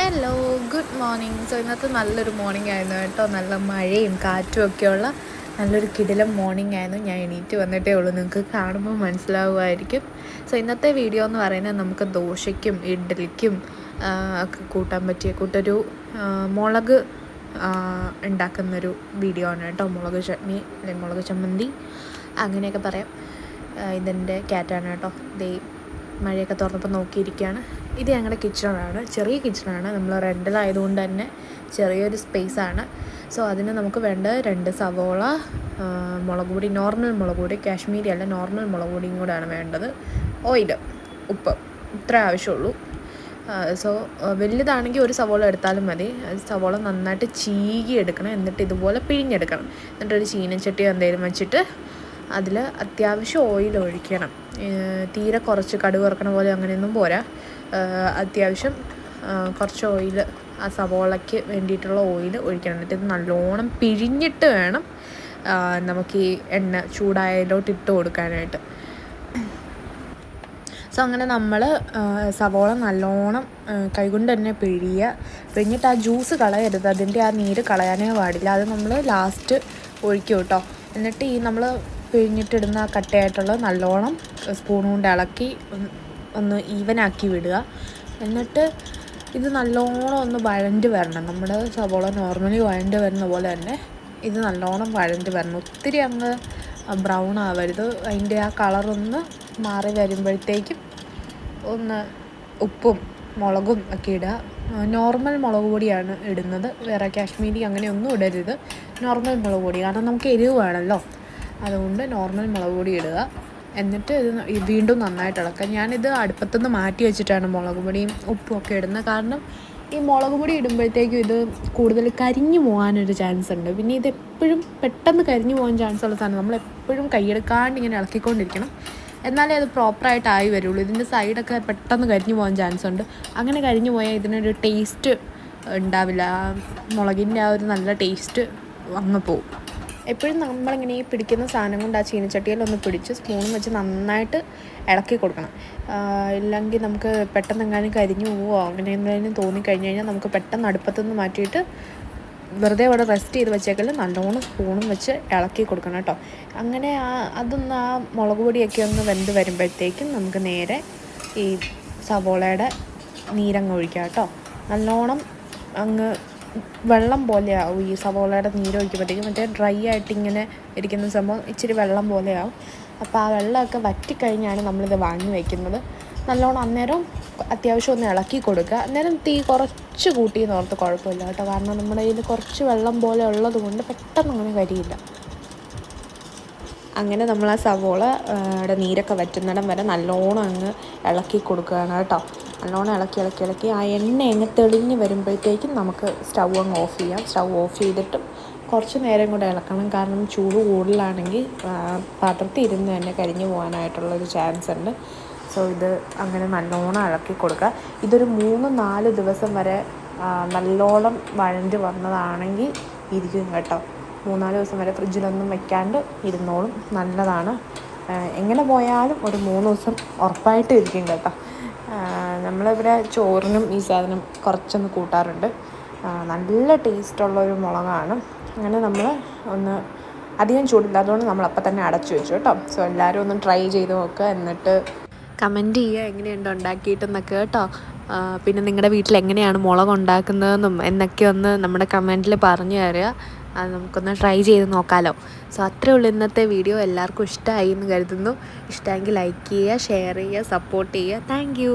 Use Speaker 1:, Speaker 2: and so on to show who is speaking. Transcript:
Speaker 1: Hello, good morning. So ഇന്നത്തെ നല്ലൊരു morning ആയിരുന്നു കേട്ടോ. നല്ല മഴയും കാറ്റും ഒക്കെയുള്ള നല്ലൊരു കിടിലം മോർണിംഗ് ആയിരുന്നു. ഞാൻ എണീറ്റ് വന്നിട്ടേ ഉള്ളൂ, നിങ്ങൾക്ക് കാണുമ്പോൾ മനസ്സിലാവുമായിരിക്കും. സോ ഇന്നത്തെ വീഡിയോ എന്ന് പറയുന്നത് നമുക്ക് ദോശയ്ക്കും ഇഡ്ഡലിക്കും ഒക്കെ കൂട്ടാൻ പറ്റിയ കൂട്ടൊരു മുളക് ഉണ്ടാക്കുന്നൊരു വീഡിയോ ആണ് കേട്ടോ. മുളക് ചട്നി അല്ലെങ്കിൽ മുളക് ചമ്മന്തി അങ്ങനെയൊക്കെ പറയാം. ഇതെൻ്റെ ക്യാറ്റാണ് കേട്ടോ. ദേ മഴയൊക്കെ തുറന്നപ്പോൾ നോക്കിയിരിക്കുകയാണ്. ഇത് ഞങ്ങളുടെ കിച്ചണാണ്, ചെറിയ കിച്ചണാണ്. നമ്മൾ റെൻ്റിലായതുകൊണ്ട് തന്നെ ചെറിയൊരു സ്പേസാണ്. സോ അതിന് നമുക്ക് വേണ്ട 2 സവോള, മുളക് പൊടി, നോർമൽ മുളക് പൊടി, കാശ്മീരി അല്ല നോർമൽ മുളക് പൊടിയും കൂടെയാണ് വേണ്ടത്, ഓയിൽ, ഉപ്പ്, ഇത്ര ആവശ്യമുള്ളൂ. സോ വലുതാണെങ്കിൽ ഒരു സവോള എടുത്താലും മതി. സവോള നന്നായിട്ട് ചീകി എടുക്കണം, എന്നിട്ട് ഇതുപോലെ പിഴിഞ്ഞെടുക്കണം. എന്നിട്ടൊരു ചീനച്ചട്ടി എന്തെങ്കിലും വെച്ചിട്ട് അതിൽ അത്യാവശ്യം ഓയിൽ ഒഴിക്കണം. തീരെ കുറച്ച് കടുക് വറുക്കണ പോലെ അങ്ങനെയൊന്നും പോരാ. അത്യാവശ്യം കുറച്ച് ഓയിൽ, ആ സവോളയ്ക്ക് വേണ്ടിയിട്ടുള്ള ഓയിൽ ഒഴിക്കണം. എന്നിട്ട് ഇത് നല്ലോണം പിഴിഞ്ഞിട്ട് വേണം നമുക്ക് ഈ എണ്ണ ചൂടായതിലോട്ട് ഇട്ട് കൊടുക്കാനായിട്ട്. സോ അങ്ങനെ നമ്മൾ സവോള നല്ലോണം കൈകൊണ്ട് തന്നെ പിഴിഞ്ഞിട്ട് ആ ജ്യൂസ് കളയരുത്, അതിൻ്റെ ആ നീര് കളയാനേ പാടില്ല. അത് നമ്മൾ ലാസ്റ്റ് ഒഴിക്കും കേട്ടോ. എന്നിട്ട് ഈ നമ്മൾ പിഴിഞ്ഞിട്ടിടുന്ന ആ കട്ടയായിട്ടുള്ളത് നല്ലോണം സ്പൂൺ കൊണ്ട് ഇളക്കി ഒന്ന് ഈവനാക്കി വിടുക. എന്നിട്ട് ഇത് നല്ലോണം ഒന്ന് വഴണ്ട് വരണം. നമ്മുടെ സവോള നോർമലി വഴണ്ട് വരുന്ന പോലെ തന്നെ ഇത് നല്ലോണം വഴണ്ട് വരണം. ഒത്തിരി അങ്ങ് ബ്രൗൺ ആവരുത്. അതിൻ്റെ ആ കളറൊന്ന് മാറി വരുമ്പോഴത്തേക്കും ഒന്ന് ഉപ്പും മുളകും ഒക്കെ ഇടുക. നോർമൽ മുളക് പൊടിയാണ് ഇടുന്നത്, വേറെ കാശ്മീരി അങ്ങനെയൊന്നും ഇടരുത്. നോർമൽ മുളക് പൊടി, കാരണം നമുക്ക് എരിവ് വേണമല്ലോ, അതുകൊണ്ട് നോർമൽ മുളക് പൊടി ഇടുക. എന്നിട്ട് ഇത് വീണ്ടും നന്നായിട്ട് ഇളക്കുക. ഞാനിത് അടുപ്പത്തുനിന്ന് മാറ്റി വെച്ചിട്ടാണ് മുളക് പൊടിയും ഉപ്പും ഒക്കെ ഇടുന്നത്. കാരണം ഈ മുളക് പൊടി ഇടുമ്പോഴത്തേക്കും ഇത് കൂടുതൽ കരിഞ്ഞു പോകാനൊരു ചാൻസ് ഉണ്ട്. പിന്നെ ഇതെപ്പോഴും പെട്ടെന്ന് കരിഞ്ഞു പോകാൻ ചാൻസ് ഉള്ള സാധനം. നമ്മളെപ്പോഴും കൈയെടുക്കാണ്ട് ഇങ്ങനെ ഇളക്കിക്കൊണ്ടിരിക്കണം, എന്നാലേ അത് പ്രോപ്പറായിട്ടായി വരുള്ളൂ. ഇതിൻ്റെ സൈഡൊക്കെ പെട്ടെന്ന് കരിഞ്ഞു പോകാൻ ചാൻസ് ഉണ്ട്. അങ്ങനെ കരിഞ്ഞു പോയാൽ ഇതിനൊരു ടേസ്റ്റ് ഉണ്ടാവില്ല. മുളകിൻ്റെ ആ ഒരു നല്ല ടേസ്റ്റ് അങ്ങ് പോവും. എപ്പോഴും നമ്മളിങ്ങനെ ഈ പിടിക്കുന്ന സാധനം കൊണ്ട് ആ ചീനച്ചട്ടിയിലൊന്ന് പിടിച്ച് സ്പൂണും വെച്ച് നന്നായിട്ട് ഇളക്കി കൊടുക്കണം. ഇല്ലെങ്കിൽ നമുക്ക് പെട്ടെന്ന് എങ്ങാനും കരിഞ്ഞു പോവോ അങ്ങനെ എന്തെങ്കിലും തോന്നിക്കഴിഞ്ഞ് കഴിഞ്ഞാൽ നമുക്ക് പെട്ടെന്ന് അടുപ്പത്തുനിന്ന് മാറ്റിയിട്ട് വെറുതെ അവിടെ റെസ്റ്റ് ചെയ്ത് വെച്ചേക്കല് നല്ലോണം സ്പൂണും വെച്ച് ഇളക്കി കൊടുക്കണം കേട്ടോ. അങ്ങനെ അതൊന്ന് ആ മുളക് പൊടിയൊക്കെ ഒന്ന് വെന്ത് വരുമ്പോഴത്തേക്കും നമുക്ക് നേരെ ഈ സവോളയുടെ നീരങ്ങ് ഒഴിക്കാം കേട്ടോ. നല്ലോണം അങ്ങ് വെള്ളം പോലെയാവും ഈ സവോളയുടെ നീരൊഴിക്കുമ്പോഴത്തേക്കും. മറ്റേ ഡ്രൈ ആയിട്ട് ഇങ്ങനെ ഇരിക്കുന്ന സംഭവം ഇച്ചിരി വെള്ളം പോലെയാവും. അപ്പോൾ ആ വെള്ളമൊക്കെ വറ്റിക്കഴിഞ്ഞാണ് നമ്മളിത് വാങ്ങി വയ്ക്കുന്നത്. നല്ലോണം അന്നേരം അത്യാവശ്യം ഒന്ന് ഇളക്കി കൊടുക്കുക. അന്നേരം തീ കുറച്ച് കൂട്ടിയെന്ന് ഓർത്ത് കുഴപ്പമില്ല കേട്ടോ, കാരണം നമ്മുടെ കയ്യിൽ കുറച്ച് വെള്ളം പോലെ ഉള്ളത് കൊണ്ട് പെട്ടെന്ന് അങ്ങനെ കരിയില്ല. അങ്ങനെ നമ്മൾ ആ സവോളയുടെ നീരൊക്കെ വറ്റുന്നിടം വരെ നല്ലോണം അങ്ങ് ഇളക്കി കൊടുക്കുകയാണ് കേട്ടോ. നല്ലോണം ഇളക്കി ആ എണ്ണ അങ്ങ് തെളിഞ്ഞ് വരുമ്പോഴത്തേക്കും നമുക്ക് സ്റ്റൗ അങ്ങ് ഓഫ് ചെയ്യാം. സ്റ്റൗ ഓഫ് ചെയ്തിട്ടും കുറച്ച് നേരം കൂടെ ഇളക്കണം, കാരണം ചൂട് കൂടുതലാണെങ്കിൽ പാത്രത്തിൽ ഇരുന്ന് തന്നെ കരിഞ്ഞു പോകാനായിട്ടുള്ളൊരു ചാൻസ് ഉണ്ട്. സോ ഇത് അങ്ങനെ നല്ലോണം ഇളക്കി കൊടുക്കുക. ഇതൊരു 3-4 ദിവസം വരെ നല്ലോണം വഴണ്ട് വന്നതാണെങ്കിൽ ഇരിക്കും കേട്ടോ. 3-4 ദിവസം വരെ ഫ്രിഡ്ജിലൊന്നും വെക്കാണ്ട് ഇരുന്നോളും, നല്ലതാണ്. എങ്ങനെ പോയാലും ഒരു 3 ദിവസം ഉറപ്പായിട്ടും ഇരിക്കും കേട്ടോ. നമ്മളിവിടെ ചോറിനും ഈ സാധനം കുറച്ചൊന്ന് കൂട്ടാറുണ്ട്. നല്ല ടേസ്റ്റുള്ളൊരു മുളകാണ്. അങ്ങനെ നമ്മൾ ഒന്ന് അധികം ചൂടില്ല, അതുകൊണ്ട് നമ്മളപ്പം തന്നെ അടച്ചു വെച്ചു കേട്ടോ. സോ എല്ലാവരും ഒന്ന് ട്രൈ ചെയ്ത് നോക്കുക, എന്നിട്ട് കമൻറ്റ് ചെയ്യുക എങ്ങനെയുണ്ട് ഉണ്ടാക്കിയിട്ടെന്നൊക്കെ കേട്ടോ. പിന്നെ നിങ്ങളുടെ വീട്ടിൽ എങ്ങനെയാണ് മുളക് ഉണ്ടാക്കുന്നതെന്നും എന്നൊക്കെ ഒന്ന് നമ്മുടെ കമൻറ്റിൽ പറഞ്ഞു തരിക. അത് നമുക്കൊന്ന് ട്രൈ ചെയ്ത് നോക്കാമല്ലോ. സോ അത്രയേ ഉള്ളൂ ഇന്നത്തെ വീഡിയോ. എല്ലാവർക്കും ഇഷ്ടമായി എന്ന് കരുതുന്നു. ഇഷ്ടമെങ്കിൽ ലൈക്ക് ചെയ്യുക, ഷെയർ ചെയ്യുക, സപ്പോർട്ട് ചെയ്യുക. Thank you.